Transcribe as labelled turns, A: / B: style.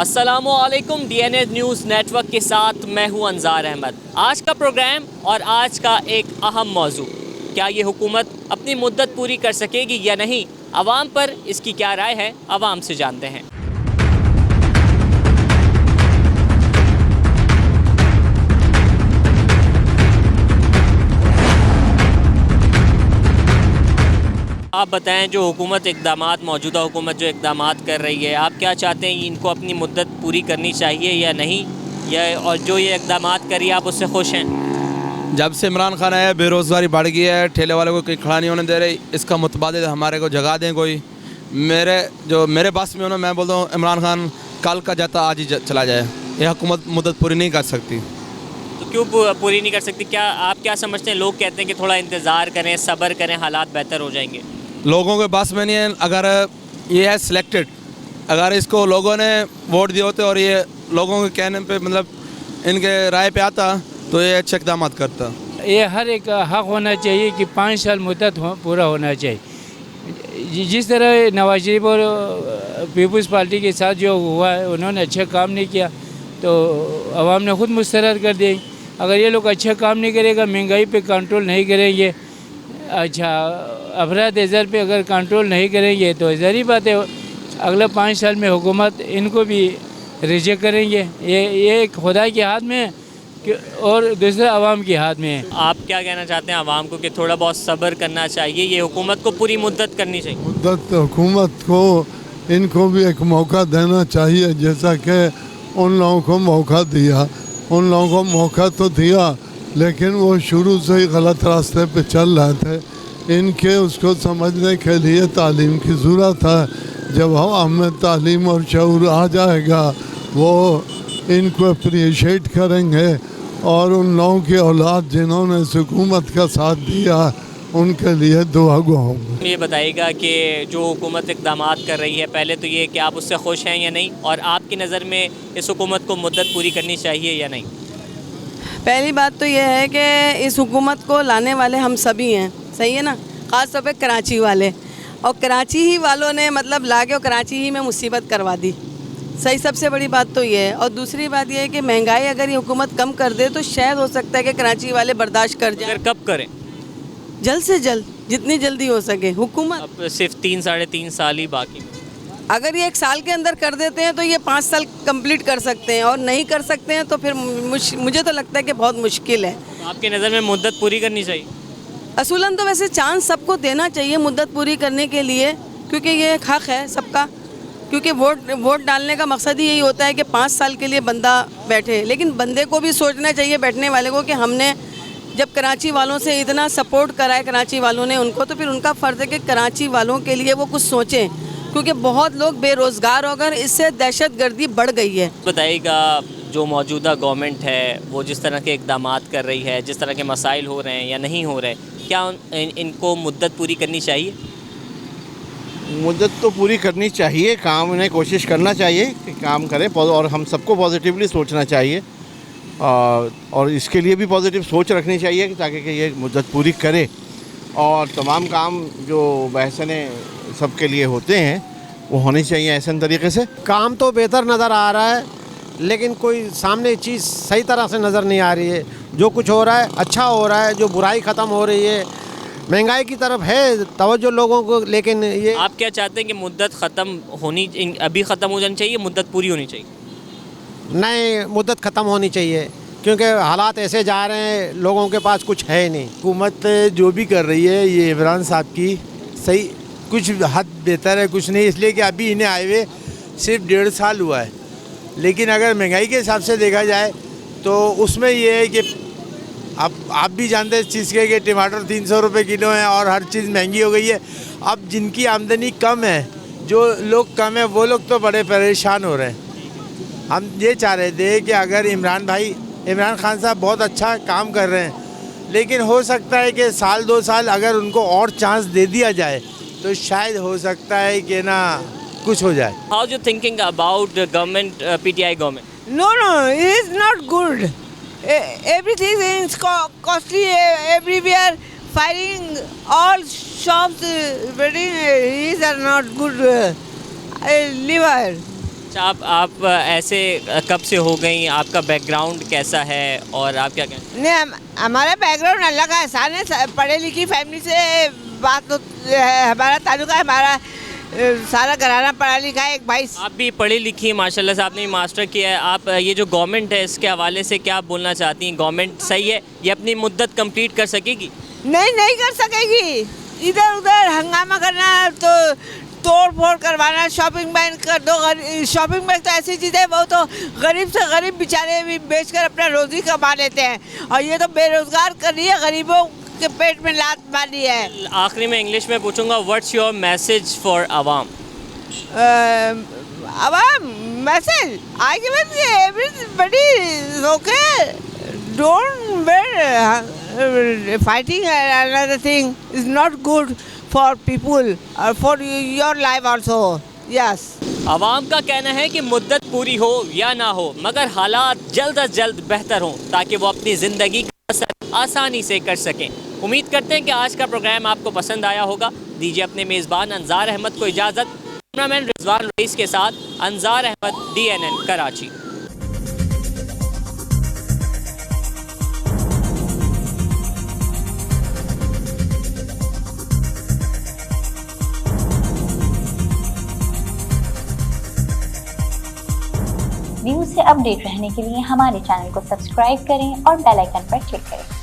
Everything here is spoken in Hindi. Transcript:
A: अस्सलामुअलैकुम डीएनए न्यूज़ नेटवर्क के साथ मैं हूं अंजार अहमद। आज का प्रोग्राम और आज का एक अहम मौजू, क्या ये हुकूमत अपनी मुद्दत पूरी कर सकेगी या नहीं, आवाम पर इसकी क्या राय है, आवाम से जानते हैं। आप बताएं, जो हुकूमत इक़दामात, मौजूदा हुकूमत जो इक़दामात कर रही है, आप क्या चाहते हैं, इनको अपनी मुद्दत पूरी करनी चाहिए या नहीं, या और जो ये इक़दामात करी आप उससे खुश हैं?
B: जब से इमरान खान आया बेरोज़गारी बढ़ गई है, ठेले वाले को कहीं खड़ा नहीं होने दे रहे। इसका मुतबादिल हमारे को जगह दें कोई, मेरे बस में हो ना, मैं बोलता हूँ इमरान खान कल का जाता आज ही चला जाए। यह हुकूमत मुद्दत पूरी नहीं कर सकती।
A: तो क्यों पूरी नहीं कर सकती? क्या आप क्या समझते हैं? लोग कहते हैं कि थोड़ा इंतज़ार करें, सब्र करें, हालात बेहतर हो जाएंगे।
B: लोगों के बस में नहीं है। अगर ये है सिलेक्टेड, अगर इसको लोगों ने वोट दिए होते और ये लोगों के कहने पे, मतलब इनके राय पे आता, तो ये अच्छे इक़दाम करता।
C: ये हर एक हक़ होना चाहिए कि 5 साल मुद्दत पूरा होना चाहिए। जिस तरह नवाज शरीफ और पीपल्स पार्टी के साथ जो हुआ है, उन्होंने अच्छा काम नहीं किया तो आवाम ने ख़ुद मुस्तरद कर दी। अगर ये लोग अच्छा काम नहीं करेगा, महंगाई पे कंट्रोल नहीं करेंगे, अच्छा अफराद ज़र पे अगर कंट्रोल नहीं करेंगे, तो ज़ाहिर बात है अगले 5 साल में हुकूमत इनको भी रिजेक्ट करेंगे। ये खुदा के हाथ में है और दूसरा आवाम के हाथ में है।
A: आप क्या कहना चाहते हैं आवाम को कि थोड़ा बहुत सब्र करना चाहिए, ये हुकूमत को पूरी मुद्दत करनी चाहिए?
D: मुद्दत हुकूमत को, इनको भी एक मौका देना चाहिए, जैसा कि उन लोगों को मौका दिया। उन लोगों को मौका तो दिया, लेकिन वो शुरू से ही गलत रास्ते पे चल रहे थे। इनके उसको समझने के लिए तालीम की ज़रूरत है। जब हम में तालीम और शऊर आ जाएगा, वो इनको अप्रिशिएट करेंगे और उन लोगों की औलाद जिन्होंने हुकूमत का साथ दिया, उनके लिए दुआ गो होंगे।
A: ये बताइएगा कि जो हुकूमत इक़दामात कर रही है, पहले तो ये कि आप उससे खुश हैं या नहीं, और आपकी नज़र में इस हुकूमत को मुद्दत पूरी करनी चाहिए या नहीं?
E: पहली बात तो ये है कि इस हुकूमत को लाने वाले हम सभी हैं, सही है ना, ख़ास तौर पे कराची वाले, और कराची ही वालों ने मतलब ला के और कराची ही में मुसीबत करवा दी। सही, सबसे बड़ी बात तो ये है। और दूसरी बात ये है कि महंगाई अगर ये हुकूमत कम कर दे तो शायद हो सकता है कि कराची वाले बर्दाश्त कर जाएं।
A: अगर कब करें?
E: जल्द से जल्द, जितनी जल्दी हो सके। हुकूमत
A: अब सिर्फ 3-3.5 साल ही बाकी।
E: अगर ये 1 साल के अंदर कर देते हैं तो ये 5 साल कंप्लीट कर सकते हैं, और नहीं कर सकते हैं तो फिर मुझे तो लगता है कि बहुत मुश्किल है।
A: आपकी नज़र में मुद्दत पूरी करनी चाहिए?
E: असूलन तो वैसे चांस सबको देना चाहिए मुद्दत पूरी करने के लिए, क्योंकि ये एक हक़ है सबका। क्योंकि वोट डालने का मकसद ही यही होता है कि 5 साल के लिए बंदा बैठे। लेकिन बंदे को भी सोचना चाहिए, बैठने वाले को, कि हमने जब कराची वालों से इतना सपोर्ट करा है कराची वालों ने उनको, तो फिर उनका फ़र्ज़ है कि कराची वालों के लिए वो कुछ सोचें, क्योंकि बहुत लोग बेरोज़गार हो गए, इससे दहशत गर्दी बढ़ गई है।
A: बताइएगा, जो मौजूदा गवर्नमेंट है वो जिस तरह के इक़दामात कर रही है, जिस तरह के मसाइल हो रहे हैं या नहीं हो रहे, क्या इनको मुद्दत पूरी करनी चाहिए?
F: मुद्दत तो पूरी करनी चाहिए, काम उन्हें कोशिश करना चाहिए कि काम करें, और हम सबको पॉजिटिवली सोचना चाहिए, और इसके लिए भी पॉजिटिव सोच रखनी चाहिए ताकि कि ये मुद्दत पूरी करे, और तमाम काम जो बहसने सबके लिए होते हैं वो होने चाहिए ऐसे तरीके से।
G: काम तो बेहतर नज़र आ रहा है, लेकिन कोई सामने चीज़ सही तरह से नज़र नहीं आ रही है। जो कुछ हो रहा है अच्छा हो रहा है, जो बुराई ख़त्म हो रही है, महंगाई की तरफ है तवज्जो लोगों को, लेकिन ये
A: आप क्या चाहते हैं कि मुद्दत ख़त्म होनी, अभी ख़त्म हो जानी चाहिए, मुद्दत पूरी होनी चाहिए?
G: नए मुद्दत ख़त्म होनी चाहिए, क्योंकि हालात ऐसे जा रहे हैं, लोगों के पास कुछ है नहीं।
H: हुकूमत जो भी कर रही है ये इमरान साहब की सही, कुछ हद बेहतर है, कुछ नहीं, इसलिए कि अभी इन्हें आए हुए सिर्फ 1.5 साल हुआ है। लेकिन अगर महंगाई के हिसाब से देखा जाए तो उसमें ये है कि अब आप भी जानते हैं इस चीज़ के कि टमाटर 300 रुपये किलो हैं और हर चीज़ महंगी हो गई है। अब जिनकी आमदनी कम है, जो लोग कम है, वो लोग तो बड़े परेशान हो रहे हैं। हम ये चाह रहे थे कि अगर इमरान खान साहब बहुत अच्छा काम कर रहे हैं, लेकिन हो सकता है कि 1-2 साल अगर उनको और चांस दे दिया जाए तो शायद हो सकता है कि ना कुछ हो जाए।
A: How you thinking about the government, PTI government?
I: No, it is not good. Everything is costly everywhere. Firing all shops, these are not good. Liver.
A: अच्छा, आप ऐसे कब से हो गई, आपका बैकग्राउंड कैसा है और आप क्या कहते हैं?
I: नहीं, हमारा बैकग्राउंड अलग है। सारे पढ़े लिखी फैमिली से बात तो है, हमारा ताल्लुका है, हमारा सारा घराना पढ़ा लिखा है। एक भाई
A: आप भी पढ़ी लिखी हैं माशाल्लाह से, आपने मास्टर किया है। आप ये जो गवर्नमेंट है इसके हवाले से क्या बोलना चाहती हैं? गवर्नमेंट सही है, ये अपनी मुद्दत कंप्लीट कर सकेगी?
I: नहीं कर सकेगी। इधर उधर हंगामा करना, तो तोड़ फोड़ करवाना, शॉपिंग बैन कर दो। शॉपिंग बैन तो ऐसी चीज़ है, वो तो गरीब से गरीब बेचारे भी बेचकर अपना रोज़ी कमा लेते हैं, और ये तो बेरोज़गार कर रही है, गरीबों के पेट में लात मारी है।
A: आखिरी में इंग्लिश में पूछूंगा, व्हाट्स योर मैसेज फॉर आवाम?
I: आवाम message I given everybody is okay, don't where fighting another thing is not good for people और for your life also. Yes,
A: आवाम का कहना है कि मुद्दत पूरी हो या ना हो, मगर हालात जल्द अज जल्द बेहतर हों ताकि वो अपनी ज़िंदगी का असर आसानी से कर सकें। उम्मीद करते हैं कि आज का प्रोग्राम आपको पसंद आया होगा। दीजिए अपने मेज़बान अंजार अहमद को इजाज़त। कैमरामैन रिजवान रईस के साथ अंजार अहमद, DNN कराची।
J: न्यूज़ से अपडेट रहने के लिए हमारे चैनल को सब्सक्राइब करें और बेल आइकन पर क्लिक करें।